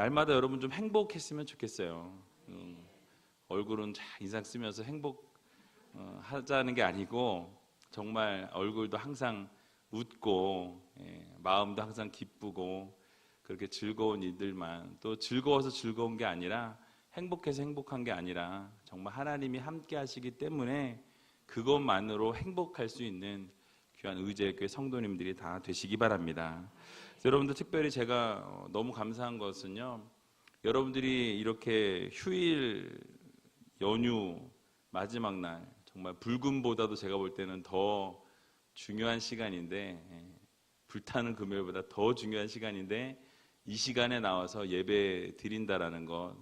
날마다 여러분 좀 행복했으면 좋겠어요. 얼굴은 잘 인상 쓰면서 하자는 게 아니고 정말 얼굴도 항상 웃고 마음도 항상 기쁘고 그렇게 즐거운 일들만, 또 즐거워서 즐거운 게 아니라 행복해서 행복한 게 아니라 정말 하나님이 함께 하시기 때문에 그것만으로 행복할 수 있는 귀한 의제교회 성도님들이 다 되시기 바랍니다. 여러분들 특별히 제가 너무 감사한 것은요, 여러분들이 이렇게 휴일 연휴 마지막 날, 정말 불금보다도 제가 볼 때는 더 중요한 시간인데, 불타는 금요일보다 더 중요한 시간인데 이 시간에 나와서 예배 드린다라는 것,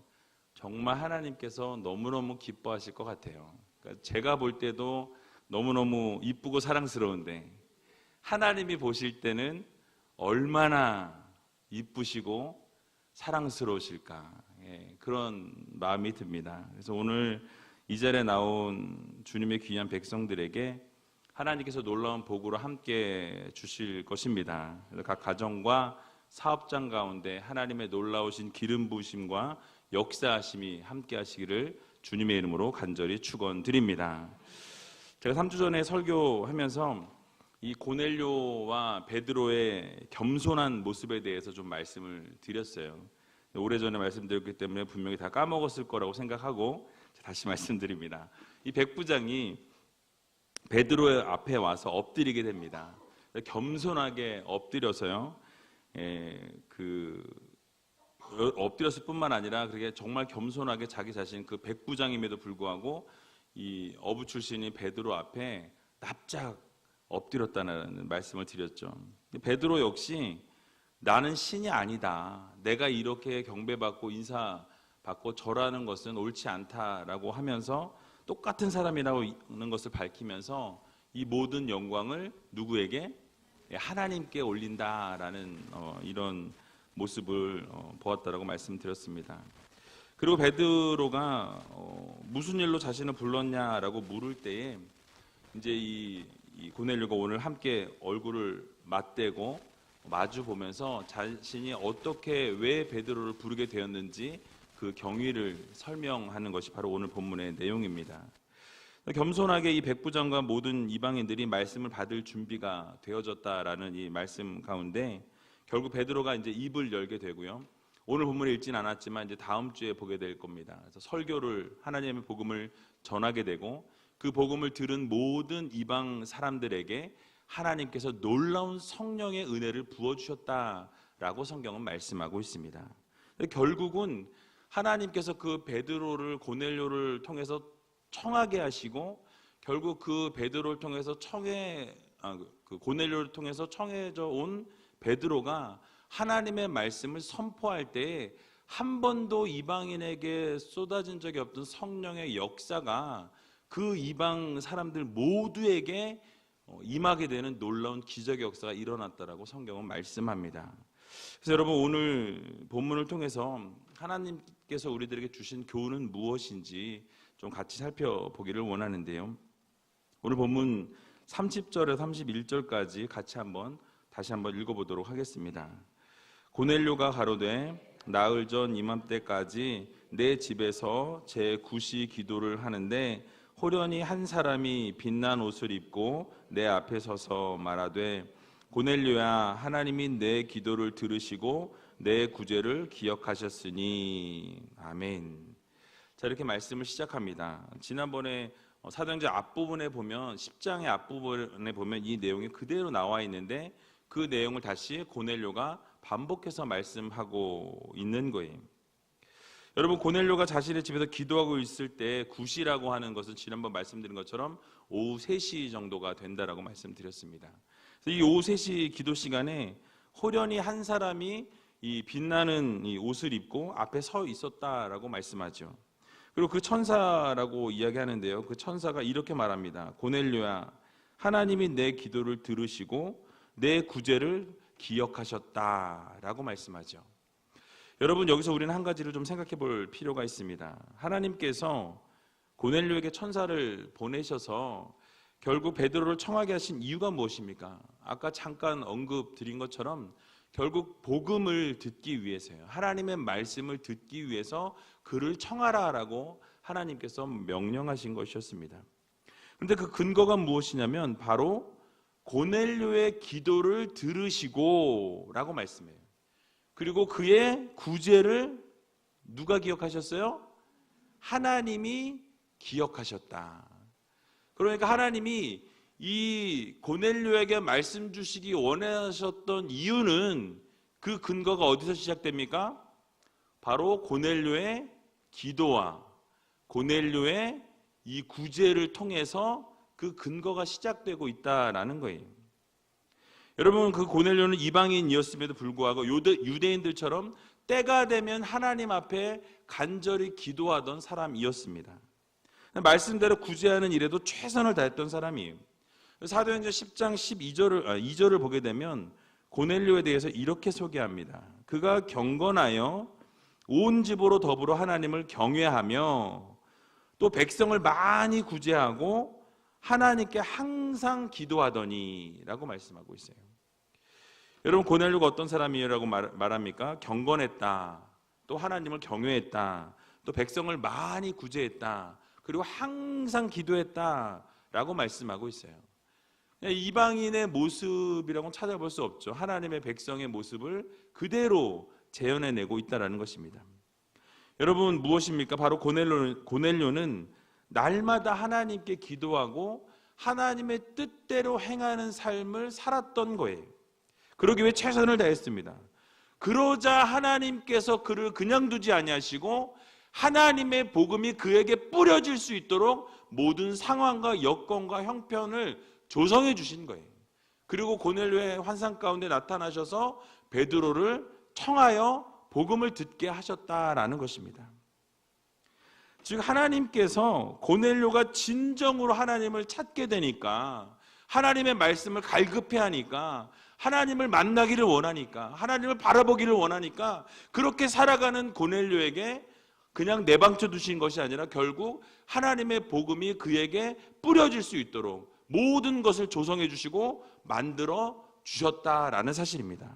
정말 하나님께서 너무너무 기뻐하실 것 같아요. 그러니까 제가 볼 때도 너무너무 이쁘고 사랑스러운데 하나님이 보실 때는 얼마나 이쁘시고 사랑스러우실까, 그런 마음이 듭니다. 그래서 오늘 이 자리에 나온 주님의 귀한 백성들에게 하나님께서 놀라운 복으로 함께 주실 것입니다. 그래서 각 가정과 사업장 가운데 하나님의 놀라우신 기름 부으심과 역사하심이 함께 하시기를 주님의 이름으로 간절히 축원드립니다. 제가 3주 전에 설교하면서 이 고넬료와 베드로의 겸손한 모습에 대해서 좀 말씀을 드렸어요. 오래전에 말씀드렸기 때문에 분명히 다 까먹었을 거라고 생각하고 다시 말씀드립니다. 이 백부장이 베드로의 앞에 와서 엎드리게 됩니다. 겸손하게 엎드려서요, 엎드렸을 뿐만 아니라 그게 정말 겸손하게 자기 자신, 그 백부장임에도 불구하고 이 어부 출신이 베드로 앞에 납작 엎드렸다는 말씀을 드렸죠. 베드로 역시 나는 신이 아니다, 내가 이렇게 경배받고 인사받고 절하는 것은 옳지 않다라고 하면서 똑같은 사람이라는 것을 밝히면서 이 모든 영광을 누구에게? 하나님께 올린다라는 이런 모습을 보았다라고 말씀드렸습니다. 그리고 베드로가 무슨 일로 자신을 불렀냐라고 물을 때에 이제 이 고넬료가 오늘 함께 얼굴을 맞대고 마주 보면서 자신이 어떻게, 왜 베드로를 부르게 되었는지 그 경위를 설명하는 것이 바로 오늘 본문의 내용입니다. 겸손하게 이 백부장과 모든 이방인들이 말씀을 받을 준비가 되어졌다라는 이 말씀 가운데 결국 베드로가 이제 입을 열게 되고요. 오늘 본문을 읽진 않았지만 이제 다음 주에 보게 될 겁니다. 그래서 설교를, 하나님의 복음을 전하게 되고 그 복음을 들은 모든 이방 사람들에게 하나님께서 놀라운 성령의 은혜를 부어주셨다라고 성경은 말씀하고 있습니다. 결국은 하나님께서 그 베드로를, 고넬료를 통해서 청하게 하시고 결국 그 베드로를 통해서 그 고넬료를 통해서 청해져 온 베드로가 하나님의 말씀을 선포할 때에 한 번도 이방인에게 쏟아진 적이 없던 성령의 역사가 그 이방 사람들 모두에게 임하게 되는 놀라운 기적의 역사가 일어났다라고 성경은 말씀합니다. 그래서 여러분, 오늘 본문을 통해서 하나님께서 우리들에게 주신 교훈은 무엇인지 좀 같이 살펴보기를 원하는데요. 오늘 본문 30절에서 31절까지 같이 다시 한번 읽어보도록 하겠습니다. 고넬료가 가로되 나흘 전 이맘때까지 내 집에서 제 구시 기도를 하는데 호련히 한 사람이 빛난 옷을 입고 내 앞에 서서 말하되 고넬료야, 하나님이 내 기도를 들으시고 내 구제를 기억하셨으니. 아멘. 자, 이렇게 말씀을 시작합니다. 지난번에 사도행전 앞부분에 보면, 10장의 앞부분에 보면 이 내용이 그대로 나와 있는데 그 내용을 다시 고넬료가 반복해서 말씀하고 있는 거예요. 여러분, 고넬료가 자신의 집에서 기도하고 있을 때 구시라고 하는 것은 지난번 말씀드린 것처럼 오후 3시 정도가 된다라고 말씀드렸습니다. 그래서 이 오후 3시 기도 시간에 호련히 한 사람이 이 빛나는 이 옷을 입고 앞에 서 있었다라고 말씀하죠. 그리고 그 천사라고 이야기하는데요, 그 천사가 이렇게 말합니다. 고넬료야, 하나님이 내 기도를 들으시고 내 구제를 기억하셨다라고 말씀하죠. 여러분, 여기서 우리는 한 가지를 좀 생각해 볼 필요가 있습니다. 하나님께서 고넬료에게 천사를 보내셔서 결국 베드로를 청하게 하신 이유가 무엇입니까? 아까 잠깐 언급 드린 것처럼 결국 복음을 듣기 위해서요. 하나님의 말씀을 듣기 위해서 그를 청하라라고 하나님께서 명령하신 것이었습니다. 그런데 그 근거가 무엇이냐면 바로 고넬료의 기도를 들으시고 라고 말씀해요. 그리고 그의 구제를 누가 기억하셨어요? 하나님이 기억하셨다. 그러니까 하나님이 이 고넬료에게 말씀 주시기 원하셨던 이유는 그 근거가 어디서 시작됩니까? 바로 고넬료의 기도와 고넬료의 이 구제를 통해서 그 근거가 시작되고 있다라는 거예요. 여러분, 그 고넬료는 이방인이었음에도 불구하고 유대인들처럼 때가 되면 하나님 앞에 간절히 기도하던 사람이었습니다. 말씀대로 구제하는 일에도 최선을 다했던 사람이에요. 사도행전 10장 2절을 보게 되면 고넬료에 대해서 이렇게 소개합니다. 그가 경건하여 온 집으로 더불어 하나님을 경외하며 또 백성을 많이 구제하고 하나님께 항상 기도하더니 라고 말씀하고 있어요. 여러분, 고넬료가 어떤 사람이라고 말합니까? 경건했다, 또 하나님을 경외했다, 또 백성을 많이 구제했다, 그리고 항상 기도했다 라고 말씀하고 있어요. 이방인의 모습이라고는 찾아볼 수 없죠. 하나님의 백성의 모습을 그대로 재현해내고 있다는 것입니다. 여러분, 무엇입니까? 바로 고넬료는 날마다 하나님께 기도하고 하나님의 뜻대로 행하는 삶을 살았던 거예요. 그러기 위해 최선을 다했습니다. 그러자 하나님께서 그를 그냥 두지 아니하시고 하나님의 복음이 그에게 뿌려질 수 있도록 모든 상황과 여건과 형편을 조성해 주신 거예요. 그리고 고넬료의 환상 가운데 나타나셔서 베드로를 청하여 복음을 듣게 하셨다라는 것입니다. 즉 하나님께서 고넬료가 진정으로 하나님을 찾게 되니까, 하나님의 말씀을 갈급해 하니까, 하나님을 만나기를 원하니까, 하나님을 바라보기를 원하니까 그렇게 살아가는 고넬료에게 그냥 내방쳐 두신 것이 아니라 결국 하나님의 복음이 그에게 뿌려질 수 있도록 모든 것을 조성해 주시고 만들어 주셨다라는 사실입니다.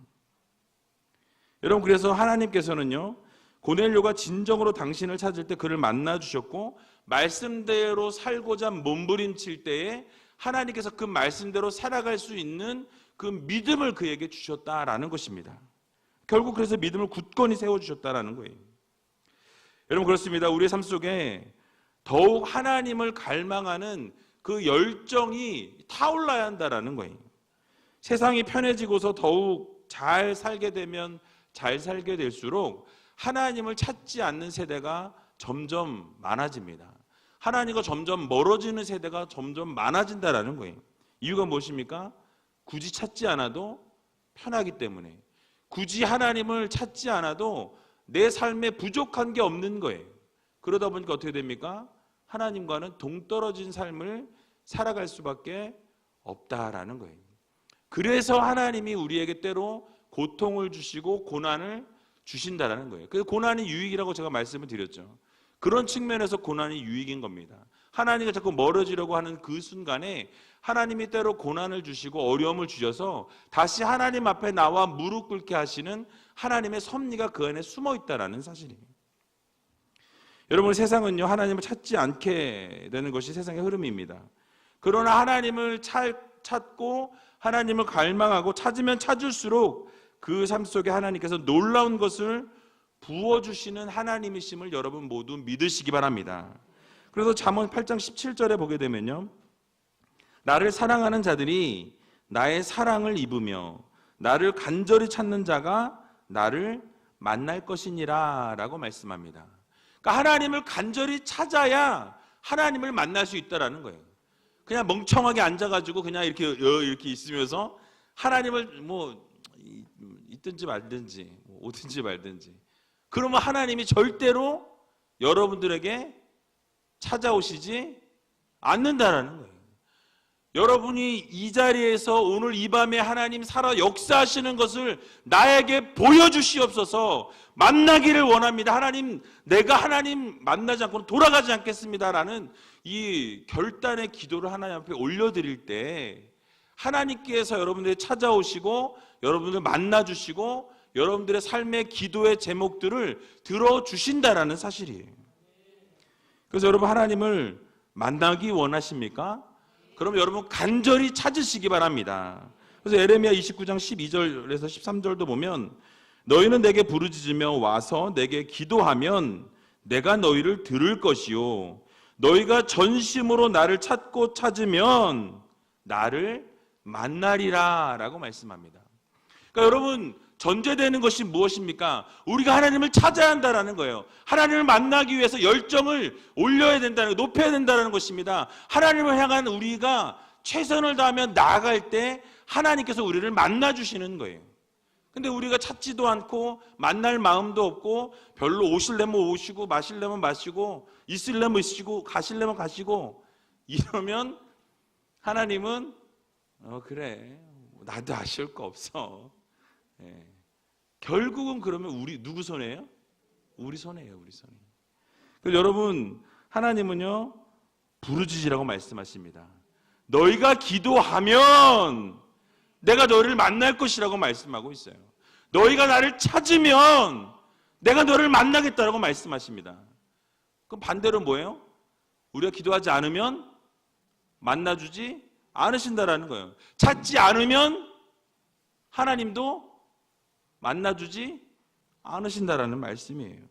여러분, 그래서 하나님께서는요, 고넬료가 진정으로 당신을 찾을 때 그를 만나 주셨고 말씀대로 살고자 몸부림칠 때에 하나님께서 그 말씀대로 살아갈 수 있는 그 믿음을 그에게 주셨다라는 것입니다. 결국 그래서 믿음을 굳건히 세워주셨다라는 거예요. 여러분, 그렇습니다. 우리의 삶 속에 더욱 하나님을 갈망하는 그 열정이 타올라야 한다라는 거예요. 세상이 편해지고서 더욱 잘 살게 되면 잘 살게 될수록 하나님을 찾지 않는 세대가 점점 많아집니다. 하나님과 점점 멀어지는 세대가 점점 많아진다라는 거예요. 이유가 무엇입니까? 굳이 찾지 않아도 편하기 때문에, 굳이 하나님을 찾지 않아도 내 삶에 부족한 게 없는 거예요. 그러다 보니까 어떻게 됩니까? 하나님과는 동떨어진 삶을 살아갈 수밖에 없다라는 거예요. 그래서 하나님이 우리에게 때로 고통을 주시고 고난을 주신다라는 거예요. 그래서 고난이 유익이라고 제가 말씀을 드렸죠. 그런 측면에서 고난이 유익인 겁니다. 하나님과 자꾸 멀어지려고 하는 그 순간에 하나님이 때로 고난을 주시고 어려움을 주셔서 다시 하나님 앞에 나와 무릎 꿇게 하시는 하나님의 섭리가 그 안에 숨어 있다는 사실이에요. 여러분, 세상은요, 하나님을 찾지 않게 되는 것이 세상의 흐름입니다. 그러나 하나님을 찾고 하나님을 갈망하고 찾으면 찾을수록 그 삶 속에 하나님께서 놀라운 것을 부어주시는 하나님이심을 여러분 모두 믿으시기 바랍니다. 그래서 잠언 8장 17절에 보게 되면요, 나를 사랑하는 자들이 나의 사랑을 입으며 나를 간절히 찾는 자가 나를 만날 것이니라 라고 말씀합니다. 그러니까 하나님을 간절히 찾아야 하나님을 만날 수 있다라는 거예요. 그냥 멍청하게 앉아가지고 그냥 이렇게 있으면서 하나님을 있든지 말든지 오든지 말든지, 그러면 하나님이 절대로 여러분들에게 찾아오시지 않는다라는 거예요. 여러분이 이 자리에서 오늘 이 밤에 하나님 살아 역사하시는 것을 나에게 보여주시옵소서, 만나기를 원합니다. 하나님, 내가 하나님 만나지 않고는 돌아가지 않겠습니다라는 이 결단의 기도를 하나님 앞에 올려드릴 때 하나님께서 여러분들이 찾아오시고 여러분들 만나주시고 여러분들의 삶의 기도의 제목들을 들어주신다라는 사실이에요. 그래서 여러분 하나님을 만나기 원하십니까? 그럼 여러분 간절히 찾으시기 바랍니다. 그래서 에레미야 29장 12절에서 13절도 보면 너희는 내게 부르짖으며 와서 내게 기도하면 내가 너희를 들을 것이요 너희가 전심으로 나를 찾고 찾으면 나를 만나리라 라고 말씀합니다. 그러니까 여러분 전제되는 것이 무엇입니까? 우리가 하나님을 찾아야 한다는 거예요. 하나님을 만나기 위해서 열정을 올려야 된다는, 높여야 된다는 것입니다. 하나님을 향한 우리가 최선을 다하며 나아갈 때 하나님께서 우리를 만나주시는 거예요. 근데 우리가 찾지도 않고 만날 마음도 없고 별로 오실래면 오시고 마실래면 마시고 있을래면 있으시고 가실래면 가시고 이러면 하나님은 그래 나도 아쉬울 거 없어. 예. 결국은 그러면 우리 누구 손이에요? 우리 손이에요. 우리 손이. 그래서 여러분 하나님은요 부르짖으라고 말씀하십니다. 너희가 기도하면 내가 너희를 만날 것이라고 말씀하고 있어요. 너희가 나를 찾으면 내가 너를 만나겠다라고 말씀하십니다. 그럼 반대로 뭐예요? 우리가 기도하지 않으면 만나주지 않으신다라는 거예요. 찾지 않으면 하나님도 만나주지 않으신다라는 말씀이에요.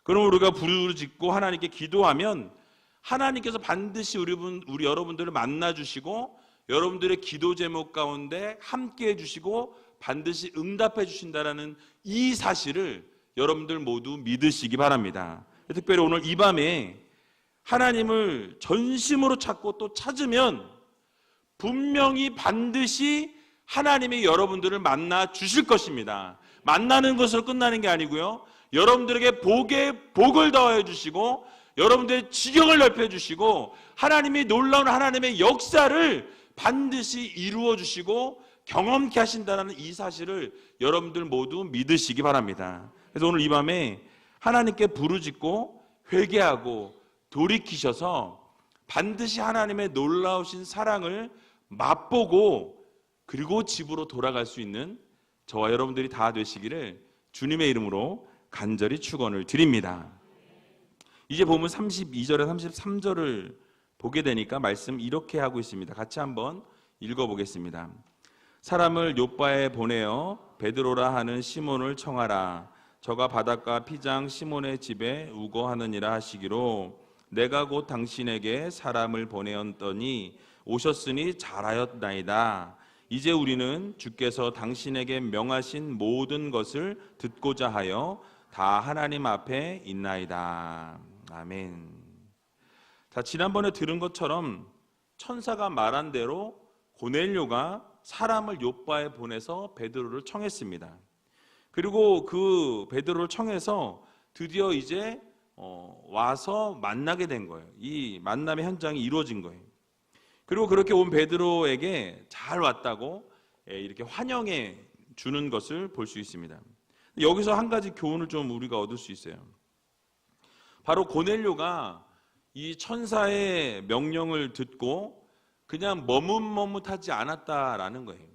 그럼 우리가 부르짖고 하나님께 기도하면 하나님께서 반드시 우리 여러분들을 만나주시고 여러분들의 기도 제목 가운데 함께 해주시고 반드시 응답해 주신다라는 이 사실을 여러분들 모두 믿으시기 바랍니다. 특별히 오늘 이 밤에 하나님을 전심으로 찾고 또 찾으면 분명히 반드시 하나님이 여러분들을 만나 주실 것입니다. 만나는 것으로 끝나는 게 아니고요. 여러분들에게 복을 더해 주시고 여러분들의 지경을 넓혀 주시고 하나님이 놀라운 하나님의 역사를 반드시 이루어 주시고 경험케 하신다는 이 사실을 여러분들 모두 믿으시기 바랍니다. 그래서 오늘 이 밤에 하나님께 부르짖고 회개하고 돌이키셔서 반드시 하나님의 놀라우신 사랑을 맛보고 그리고 집으로 돌아갈 수 있는 저와 여러분들이 다 되시기를 주님의 이름으로 간절히 축원을 드립니다. 이제 보면 32절에 33절을 보게 되니까 말씀 이렇게 하고 있습니다. 같이 한번 읽어보겠습니다. 사람을 욥바에 보내어 베드로라 하는 시몬을 청하라. 저가 바닷가 피장 시몬의 집에 우거하느니라 하시기로 내가 곧 당신에게 사람을 보내었더니 오셨으니 잘하였나이다. 이제 우리는 주께서 당신에게 명하신 모든 것을 듣고자 하여 다 하나님 앞에 있나이다. 아멘. 자, 지난번에 들은 것처럼 천사가 말한 대로 고넬료가 사람을 욥바에 보내서 베드로를 청했습니다. 그리고 그 베드로를 청해서 드디어 이제 와서 만나게 된 거예요. 이 만남의 현장이 이루어진 거예요. 그리고 그렇게 온 베드로에게 잘 왔다고 이렇게 환영해 주는 것을 볼 수 있습니다. 여기서 한 가지 교훈을 좀 우리가 얻을 수 있어요. 바로 고넬료가 이 천사의 명령을 듣고 그냥 머뭇머뭇하지 않았다라는 거예요.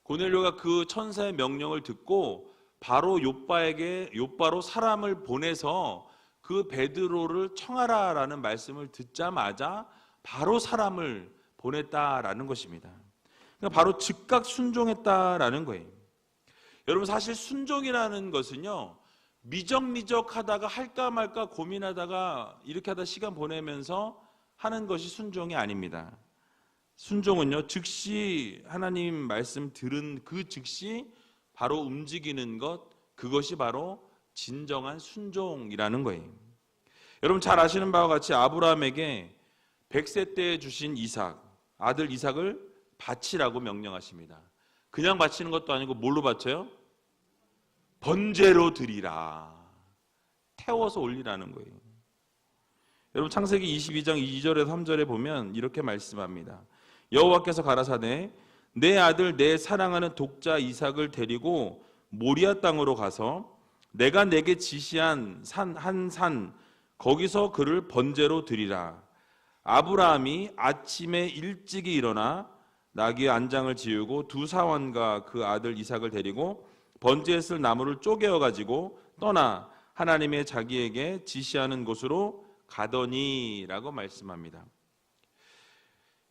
고넬료가 그 천사의 명령을 듣고 바로 욥바로 사람을 보내서 그 베드로를 청하라라는 말씀을 듣자마자 바로 사람을 보냈다라는 것입니다. 그러니까 바로 즉각 순종했다라는 거예요. 여러분 사실 순종이라는 것은요 미적미적하다가 할까 말까 고민하다가 이렇게 하다 시간 보내면서 하는 것이 순종이 아닙니다. 순종은요 즉시 하나님 말씀 들은 그 즉시 바로 움직이는 것, 그것이 바로 진정한 순종이라는 거예요. 여러분 잘 아시는 바와 같이 아브라함에게 100세 때 주신 아들 이삭을 바치라고 명령하십니다. 그냥 바치는 것도 아니고 뭘로 바쳐요? 번제로 드리라. 태워서 올리라는 거예요. 여러분 창세기 22장 2절에서 3절에 보면 이렇게 말씀합니다. 여호와께서 가라사대 내 아들 내 사랑하는 독자 이삭을 데리고 모리아 땅으로 가서 내가 내게 지시한 한 산 거기서 그를 번제로 드리라. 아브라함이 아침에 일찍이 일어나 나귀의 안장을 지우고 두 사원과 그 아들 이삭을 데리고 번제에 쓸 나무를 쪼개어 가지고 떠나 하나님의 자기에게 지시하는 곳으로 가더니라고 말씀합니다.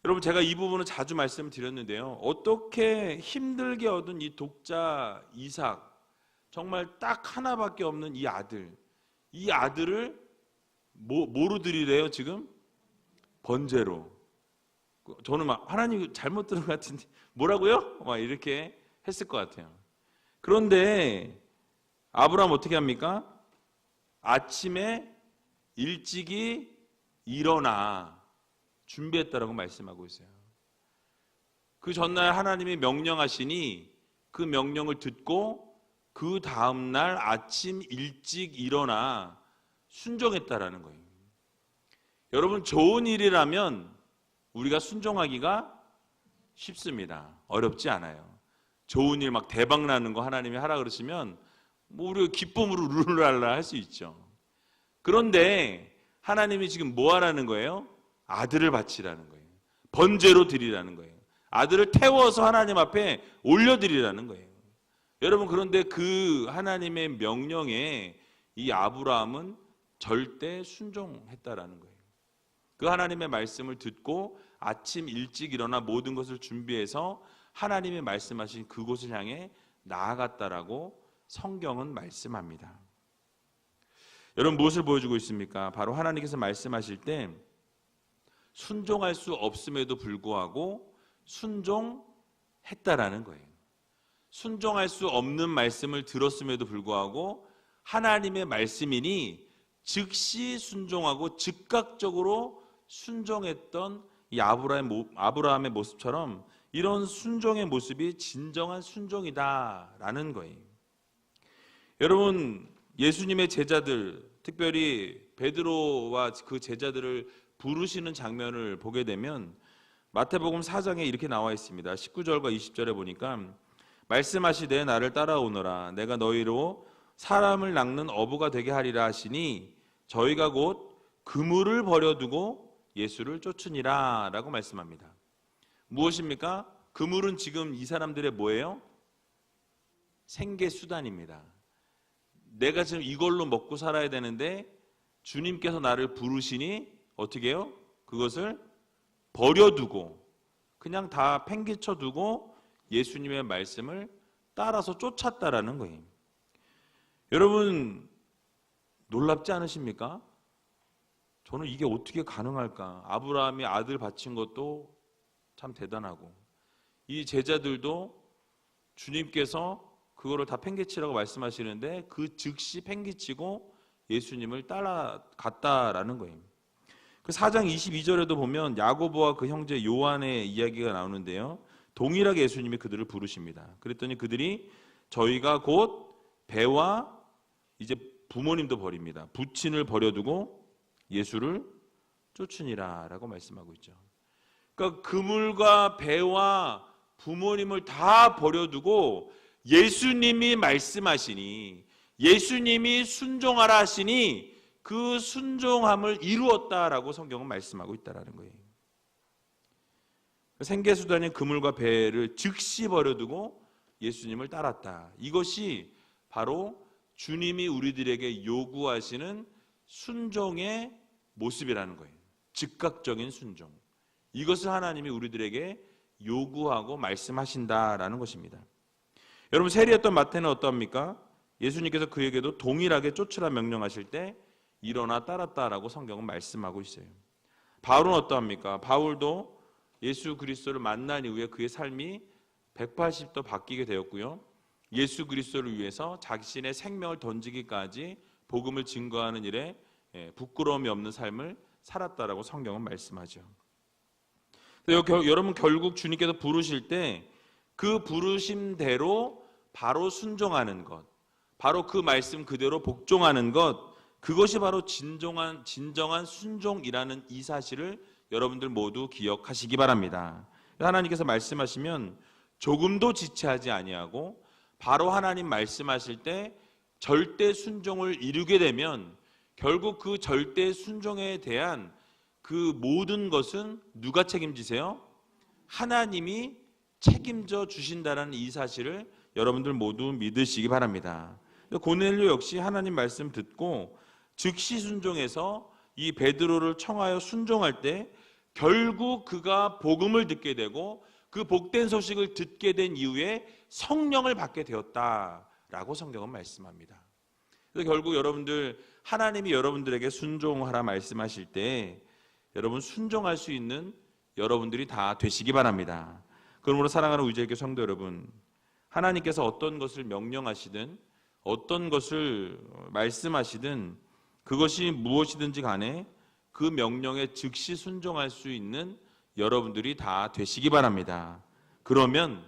여러분, 제가 이 부분은 자주 말씀을 드렸는데요. 어떻게 힘들게 얻은 이 독자 이삭, 정말 딱 하나밖에 없는 이 아들을 뭐로 드리래요 지금? 번제로. 저는 막 하나님 잘못 들은 것 같은데 뭐라고요? 막 이렇게 했을 것 같아요. 그런데 아브라함 어떻게 합니까? 아침에 일찍이 일어나 준비했다라고 말씀하고 있어요. 그 전날 하나님이 명령하시니 그 명령을 듣고 그 다음날 아침 일찍 일어나 순종했다라는 거예요. 여러분, 좋은 일이라면 우리가 순종하기가 쉽습니다. 어렵지 않아요. 좋은 일 막 대박 나는 거 하나님이 하라 그러시면 뭐 우리가 기쁨으로 룰랄라 할 수 있죠. 그런데 하나님이 지금 뭐 하라는 거예요? 아들을 바치라는 거예요. 번제로 드리라는 거예요. 아들을 태워서 하나님 앞에 올려드리라는 거예요. 여러분, 그런데 그 하나님의 명령에 이 아브라함은 절대 순종했다라는 거예요. 그 하나님의 말씀을 듣고 아침 일찍 일어나 모든 것을 준비해서 하나님이 말씀하신 그곳을 향해 나아갔다라고 성경은 말씀합니다. 여러분, 무엇을 보여주고 있습니까? 바로 하나님께서 말씀하실 때 순종할 수 없음에도 불구하고 순종했다라는 거예요. 순종할 수 없는 말씀을 들었음에도 불구하고 하나님의 말씀이니 즉시 순종하고 즉각적으로 순종했던 이 아브라함의 모습처럼 이런 순종의 모습이 진정한 순종이다라는 거예요. 여러분, 예수님의 제자들, 특별히 베드로와 그 제자들을 부르시는 장면을 보게 되면 마태복음 4장에 이렇게 나와 있습니다. 19절과 20절에 보니까 말씀하시되 나를 따라오너라 내가 너희로 사람을 낚는 어부가 되게 하리라 하시니 저희가 곧 그물을 버려두고 예수를 쫓으니라 라고 말씀합니다. 무엇입니까? 그물은 지금 이 사람들의 뭐예요? 생계수단입니다. 내가 지금 이걸로 먹고 살아야 되는데 주님께서 나를 부르시니 어떻게 해요? 그것을 버려두고 그냥 다 팽개쳐두고 예수님의 말씀을 따라서 쫓았다라는 거예요. 여러분, 놀랍지 않으십니까? 저는 이게 어떻게 가능할까? 아브라함이 아들 바친 것도 참 대단하고 이 제자들도 주님께서 그거를 다 팽개치라고 말씀하시는데 그 즉시 팽개치고 예수님을 따라갔다라는 거예요. 그 4장 22절에도 보면 야고보와 그 형제 요한의 이야기가 나오는데요. 동일하게 예수님이 그들을 부르십니다. 그랬더니 그들이 저희가 곧 배와 이제 부모님도 버립니다. 부친을 버려두고 예수를 쫓으니라 라고 말씀하고 있죠. 그러니까 그물과 배와 부모님을 다 버려두고 예수님이 말씀하시니 예수님이 순종하라 하시니 그 순종함을 이루었다라고 성경은 말씀하고 있다라는 거예요. 생계수단인 그물과 배를 즉시 버려두고 예수님을 따랐다. 이것이 바로 주님이 우리들에게 요구하시는 순종의 모습이라는 거예요. 즉각적인 순종. 이것을 하나님이 우리들에게 요구하고 말씀하신다라는 것입니다. 여러분, 세리였던 마태는 어떠합니까? 예수님께서 그에게도 동일하게 쫓으라 명령하실 때 일어나 따랐다라고 성경은 말씀하고 있어요. 바울은 어떠합니까? 바울도 예수 그리스도를 만난 이후에 그의 삶이 180도 바뀌게 되었고요. 예수 그리스도를 위해서 자신의 생명을 던지기까지 복음을 증거하는 일에 부끄러움이 없는 삶을 살았다라고 성경은 말씀하죠. 여러분, 결국 주님께서 부르실 때 그 부르심대로 바로 순종하는 것, 바로 그 말씀 그대로 복종하는 것, 그것이 바로 진정한 순종이라는 이 사실을 여러분들 모두 기억하시기 바랍니다. 하나님께서 말씀하시면 조금도 지체하지 아니하고 바로 하나님 말씀하실 때 절대 순종을 이루게 되면 결국 그 절대 순종에 대한 그 모든 것은 누가 책임지세요? 하나님이 책임져 주신다는 이 사실을 여러분들 모두 믿으시기 바랍니다. 고넬료 역시 하나님 말씀 듣고 즉시 순종해서 이 베드로를 청하여 순종할 때 결국 그가 복음을 듣게 되고 그 복된 소식을 듣게 된 이후에 성령을 받게 되었다라고 성경은 말씀합니다. 그래서 결국 여러분들 하나님이 여러분들에게 순종하라 말씀하실 때 여러분 순종할 수 있는 여러분들이 다 되시기 바랍니다. 그러므로 사랑하는 우리교회 성도 여러분, 하나님께서 어떤 것을 명령하시든 어떤 것을 말씀하시든 그것이 무엇이든지 간에 그 명령에 즉시 순종할 수 있는 여러분들이 다 되시기 바랍니다. 그러면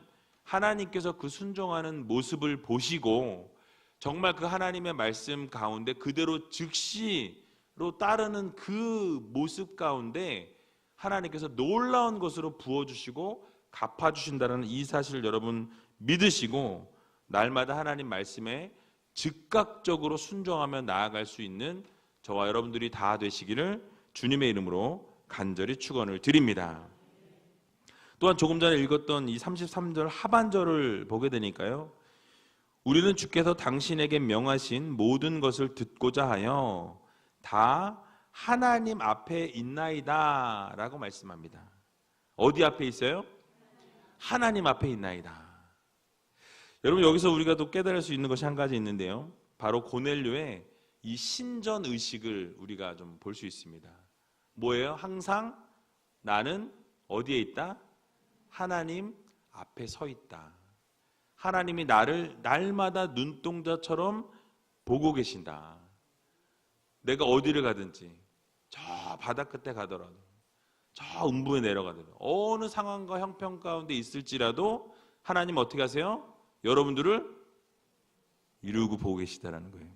하나님께서 그 순종하는 모습을 보시고 정말 그 하나님의 말씀 가운데 그대로 즉시로 따르는 그 모습 가운데 하나님께서 놀라운 것으로 부어주시고 갚아주신다는 이 사실을 여러분 믿으시고 날마다 하나님 말씀에 즉각적으로 순종하며 나아갈 수 있는 저와 여러분들이 다 되시기를 주님의 이름으로 간절히 축원을 드립니다. 또한 조금 전에 읽었던 이 33절 하반절을 보게 되니까요, 우리는 주께서 당신에게 명하신 모든 것을 듣고자 하여 다 하나님 앞에 있나이다 라고 말씀합니다. 어디 앞에 있어요? 하나님 앞에 있나이다. 여러분, 여기서 우리가 또 깨달을 수 있는 것이 한 가지 있는데요, 바로 고넬료의 이 신전 의식을 우리가 좀 볼 수 있습니다. 뭐예요? 항상 나는 어디에 있다? 하나님 앞에 서 있다. 하나님이 나를 날마다 눈동자처럼 보고 계신다. 내가 어디를 가든지, 저 바다 끝에 가더라도, 저 음부에 내려가더라도, 어느 상황과 형편 가운데 있을지라도 하나님 어떻게 하세요? 여러분들을 이루고 보고 계시다라는 거예요.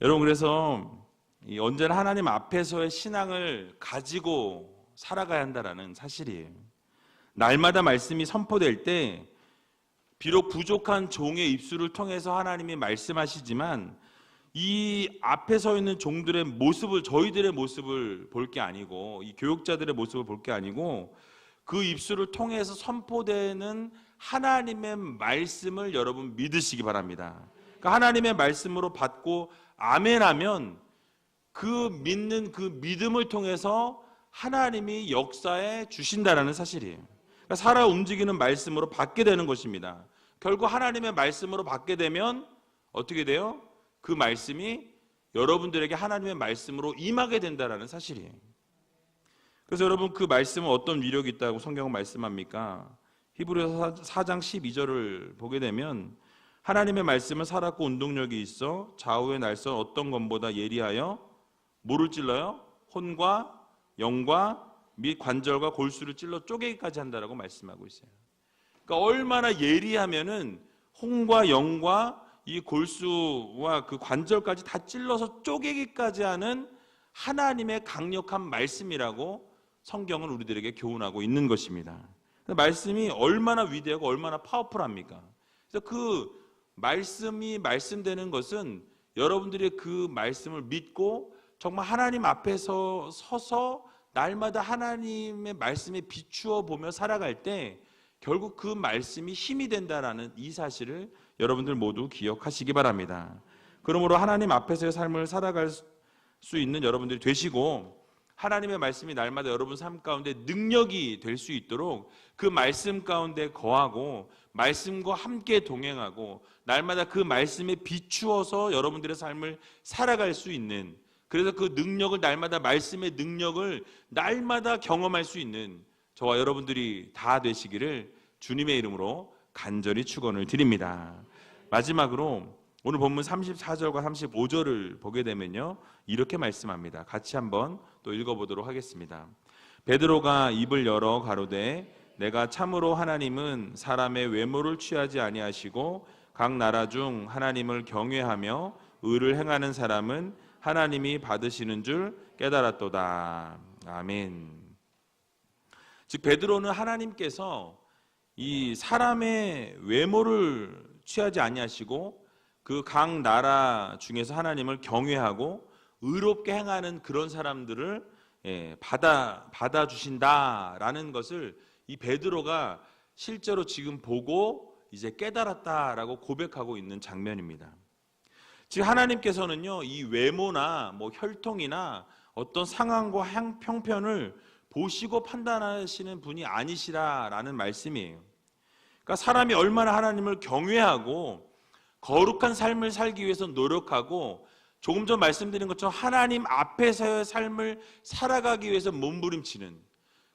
여러분, 그래서 언제나 하나님 앞에서의 신앙을 가지고 살아가야 한다라는 사실이에요. 날마다 말씀이 선포될 때 비록 부족한 종의 입술을 통해서 하나님이 말씀하시지만 이 앞에 서 있는 종들의 모습을, 저희들의 모습을 볼 게 아니고, 이 교육자들의 모습을 볼 게 아니고 그 입술을 통해서 선포되는 하나님의 말씀을 여러분 믿으시기 바랍니다. 그러니까 하나님의 말씀으로 받고 아멘하면 그 믿는 그 믿음을 통해서 하나님이 역사해 주신다라는 사실이에요. 그러니까 살아 움직이는 말씀으로 받게 되는 것입니다. 결국 하나님의 말씀으로 받게 되면 어떻게 돼요? 그 말씀이 여러분들에게 하나님의 말씀으로 임하게 된다라는 사실이에요. 그래서 여러분, 그 말씀은 어떤 위력이 있다고 성경은 말씀합니까? 히브리서 4장 12절을 보게 되면 하나님의 말씀은 살았고 운동력이 있어 좌우의 날선 어떤 것보다 예리하여 뭐를 찔러요? 혼과 영과 및 관절과 골수를 찔러 쪼개기까지 한다라고 말씀하고 있어요. 그러니까 얼마나 예리하면은 혼과 영과 이 골수와 그 관절까지 다 찔러서 쪼개기까지 하는 하나님의 강력한 말씀이라고 성경은 우리들에게 교훈하고 있는 것입니다. 말씀이 얼마나 위대하고 얼마나 파워풀합니까? 그래서 그 말씀이 말씀되는 것은 여러분들이 그 말씀을 믿고 정말 하나님 앞에서 서서 날마다 하나님의 말씀에 비추어 보며 살아갈 때 결국 그 말씀이 힘이 된다라는 이 사실을 여러분들 모두 기억하시기 바랍니다. 그러므로 하나님 앞에서의 삶을 살아갈 수 있는 여러분들이 되시고 하나님의 말씀이 날마다 여러분 삶 가운데 능력이 될 수 있도록 그 말씀 가운데 거하고 말씀과 함께 동행하고 날마다 그 말씀에 비추어서 여러분들의 삶을 살아갈 수 있는, 그래서 그 능력을 날마다 말씀의 능력을 날마다 경험할 수 있는 저와 여러분들이 다 되시기를 주님의 이름으로 간절히 축원을 드립니다. 마지막으로 오늘 본문 34절과 35절을 보게 되면요, 이렇게 말씀합니다. 같이 한번 또 읽어보도록 하겠습니다. 베드로가 입을 열어 가로되 내가 참으로 하나님은 사람의 외모를 취하지 아니하시고 각 나라 중 하나님을 경외하며 의를 행하는 사람은 하나님이 받으시는 줄 깨달았도다. 아멘. 즉 베드로는 하나님께서 이 사람의 외모를 취하지 아니하시고 그 각 나라 중에서 하나님을 경외하고 의롭게 행하는 그런 사람들을 받아주신다라는 것을 이 베드로가 실제로 지금 보고 이제 깨달았다라고 고백하고 있는 장면입니다. 즉 하나님께서는요, 이 외모나 뭐 혈통이나 어떤 상황과 형편을 보시고 판단하시는 분이 아니시라라는 말씀이에요. 그러니까 사람이 얼마나 하나님을 경외하고 거룩한 삶을 살기 위해서 노력하고 조금 전 말씀드린 것처럼 하나님 앞에서의 삶을 살아가기 위해서 몸부림치는,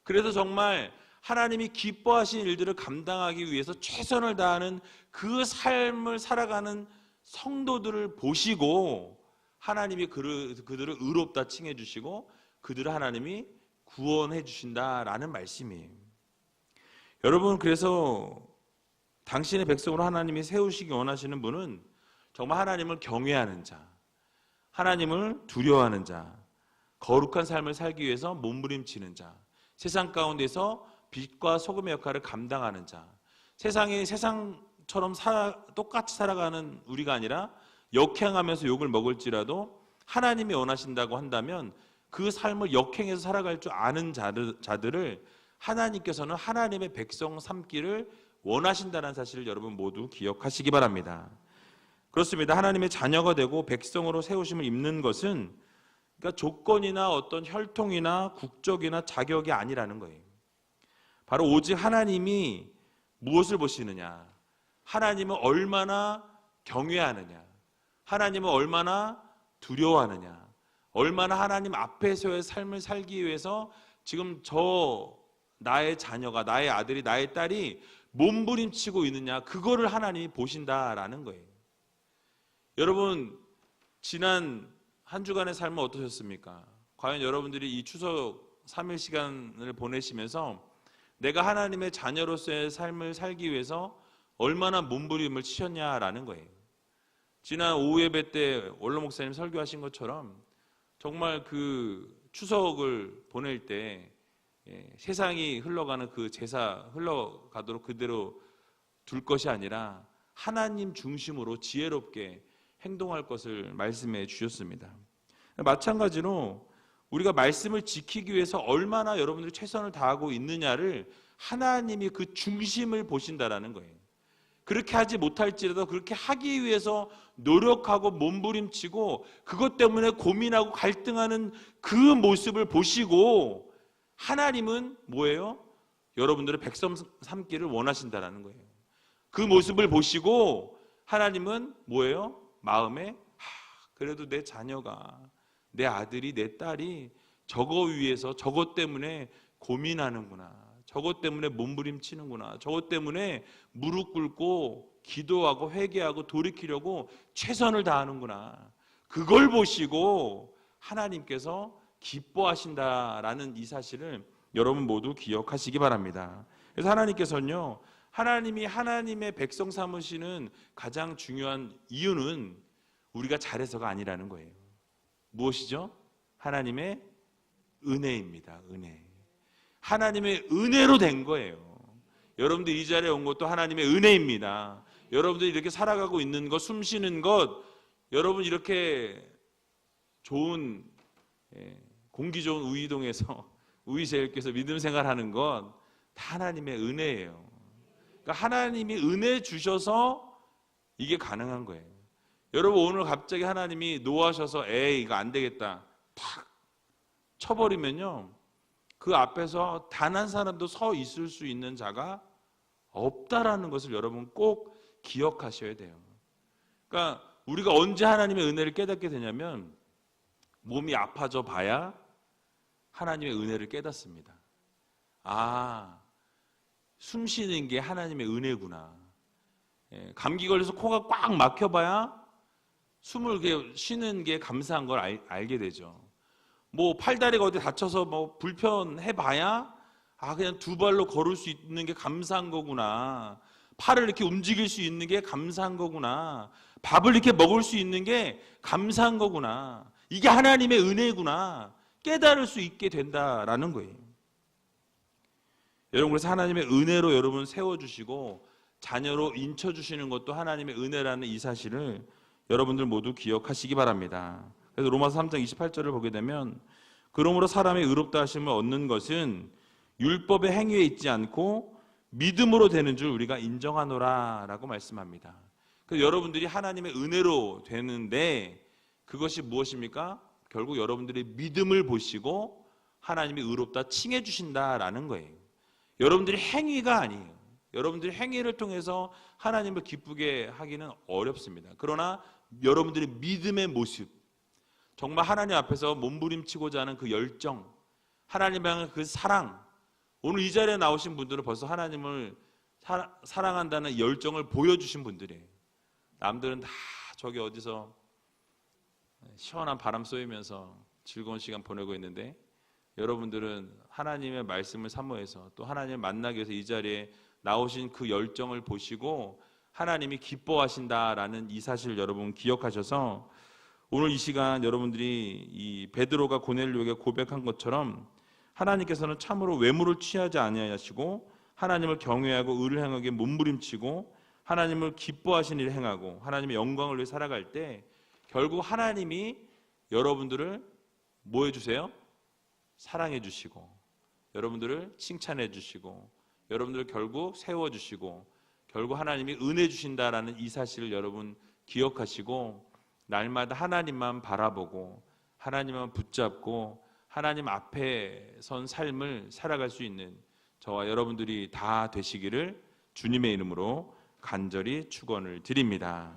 그래서 정말 하나님이 기뻐하신 일들을 감당하기 위해서 최선을 다하는 그 삶을 살아가는 성도들을 보시고 하나님이 그들을 의롭다 칭해 주시고 그들을 하나님이 구원해 주신다라는 말씀이에요. 여러분, 그래서 당신의 백성으로 하나님이 세우시기 원하시는 분은 정말 하나님을 경외하는 자, 하나님을 두려워하는 자, 거룩한 삶을 살기 위해서 몸부림치는 자, 세상 가운데서 빛과 소금의 역할을 감당하는 자, 세상처럼 똑같이 살아가는 우리가 아니라 역행하면서 욕을 먹을지라도 하나님이 원하신다고 한다면 그 삶을 역행해서 살아갈 줄 아는 자들을 하나님께서는 하나님의 백성 삼기를 원하신다는 사실을 여러분 모두 기억하시기 바랍니다. 그렇습니다. 하나님의 자녀가 되고 백성으로 세우심을 입는 것은 그러니까 조건이나 어떤 혈통이나 국적이나 자격이 아니라는 거예요. 바로 오직 하나님이 무엇을 보시느냐, 하나님을 얼마나 경외하느냐, 하나님을 얼마나 두려워하느냐, 얼마나 하나님 앞에서의 삶을 살기 위해서 지금 나의 자녀가, 나의 아들이, 나의 딸이 몸부림치고 있느냐, 그거를 하나님이 보신다라는 거예요. 여러분, 지난 한 주간의 삶은 어떠셨습니까? 과연 여러분들이 이 추석 3일 시간을 보내시면서 내가 하나님의 자녀로서의 삶을 살기 위해서 얼마나 몸부림을 치셨냐라는 거예요. 지난 오후 예배 때 원로 목사님 설교하신 것처럼 정말 그 추석을 보낼 때 세상이 흘러가는 그 제사 흘러가도록 그대로 둘 것이 아니라 하나님 중심으로 지혜롭게 행동할 것을 말씀해 주셨습니다. 마찬가지로 우리가 말씀을 지키기 위해서 얼마나 여러분들이 최선을 다하고 있느냐를 하나님이 그 중심을 보신다라는 거예요. 그렇게 하지 못할지라도 그렇게 하기 위해서 노력하고 몸부림치고 그것 때문에 고민하고 갈등하는 그 모습을 보시고 하나님은 뭐예요? 여러분들의 백성 삼기를 원하신다라는 거예요. 그 모습을 보시고 하나님은 뭐예요? 마음에 그래도 내 자녀가, 내 아들이, 내 딸이 저거 위해서 저것 때문에 고민하는구나, 저것 때문에 몸부림치는구나, 저것 때문에 무릎 꿇고 기도하고 회개하고 돌이키려고 최선을 다하는구나, 그걸 보시고 하나님께서 기뻐하신다라는 이 사실을 여러분 모두 기억하시기 바랍니다. 그래서 하나님께서는요, 하나님이 하나님의 백성 삼으시는 가장 중요한 이유는 우리가 잘해서가 아니라는 거예요. 무엇이죠? 하나님의 은혜입니다. 은혜. 하나님의 은혜로 된 거예요. 여러분들 이 자리에 온 것도 하나님의 은혜입니다. 여러분들이 이렇게 살아가고 있는 것, 숨 쉬는 것, 여러분 이렇게 좋은 공기 좋은 우이동에서 우이제일께서 믿음 생활하는 것 다 하나님의 은혜예요. 그러니까 하나님이 은혜 주셔서 이게 가능한 거예요. 여러분 오늘 갑자기 하나님이 노하셔서 에이 이거 안 되겠다 탁 쳐버리면요, 그 앞에서 단 한 사람도 서 있을 수 있는 자가 없다라는 것을 여러분 꼭 기억하셔야 돼요. 그러니까 우리가 언제 하나님의 은혜를 깨닫게 되냐면 몸이 아파져 봐야 하나님의 은혜를 깨닫습니다. 아, 숨 쉬는 게 하나님의 은혜구나. 감기 걸려서 코가 꽉 막혀봐야 숨을 쉬는 게 감사한 걸 알게 되죠. 뭐 팔다리가 어디 다쳐서 뭐 불편해봐야 그냥 두 발로 걸을 수 있는 게 감사한 거구나. 팔을 이렇게 움직일 수 있는 게 감사한 거구나. 밥을 이렇게 먹을 수 있는 게 감사한 거구나. 이게 하나님의 은혜구나. 깨달을 수 있게 된다라는 거예요. 여러분, 그래서 하나님의 은혜로 여러분 세워주시고 자녀로 인쳐주시는 것도 하나님의 은혜라는 이 사실을 여러분들 모두 기억하시기 바랍니다. 그래서 로마서 3장 28절을 보게 되면 그러므로 사람의 의롭다 하심을 얻는 것은 율법의 행위에 있지 않고 믿음으로 되는 줄 우리가 인정하노라라고 말씀합니다. 그래서 여러분들이 하나님의 은혜로 되는데 그것이 무엇입니까? 결국 여러분들의 믿음을 보시고 하나님이 의롭다 칭해 주신다라는 거예요. 여러분들이 행위가 아니에요. 여러분들이 행위를 통해서 하나님을 기쁘게 하기는 어렵습니다. 그러나 여러분들의 믿음의 모습, 정말 하나님 앞에서 몸부림치고자 하는 그 열정, 하나님 향한 그 사랑, 오늘 이 자리에 나오신 분들은 벌써 하나님을 사랑한다는 열정을 보여주신 분들이에요. 남들은 다 저기 어디서 시원한 바람 쏘이면서 즐거운 시간 보내고 있는데 여러분들은 하나님의 말씀을 사모해서 또 하나님을 만나기 위해서 이 자리에 나오신 그 열정을 보시고 하나님이 기뻐하신다라는 이 사실을 여러분 기억하셔서 오늘 이 시간 여러분들이 이 베드로가 고넬료에게 고백한 것처럼 하나님께서는 참으로 외모를 취하지 아니하시고 하나님을 경외하고 의를 행하게 몸부림치고 하나님을 기뻐하시는 일을 행하고 하나님의 영광을 위해 살아갈 때 결국 하나님이 여러분들을 뭐 해주세요? 사랑해 주시고 여러분들을 칭찬해 주시고 여러분들을 결국 세워주시고 결국 하나님이 은혜 주신다라는 이 사실을 여러분 기억하시고 날마다 하나님만 바라보고 하나님만 붙잡고 하나님 앞에 선 삶을 살아갈 수 있는 저와 여러분들이 다 되시기를 주님의 이름으로 간절히 축원을 드립니다.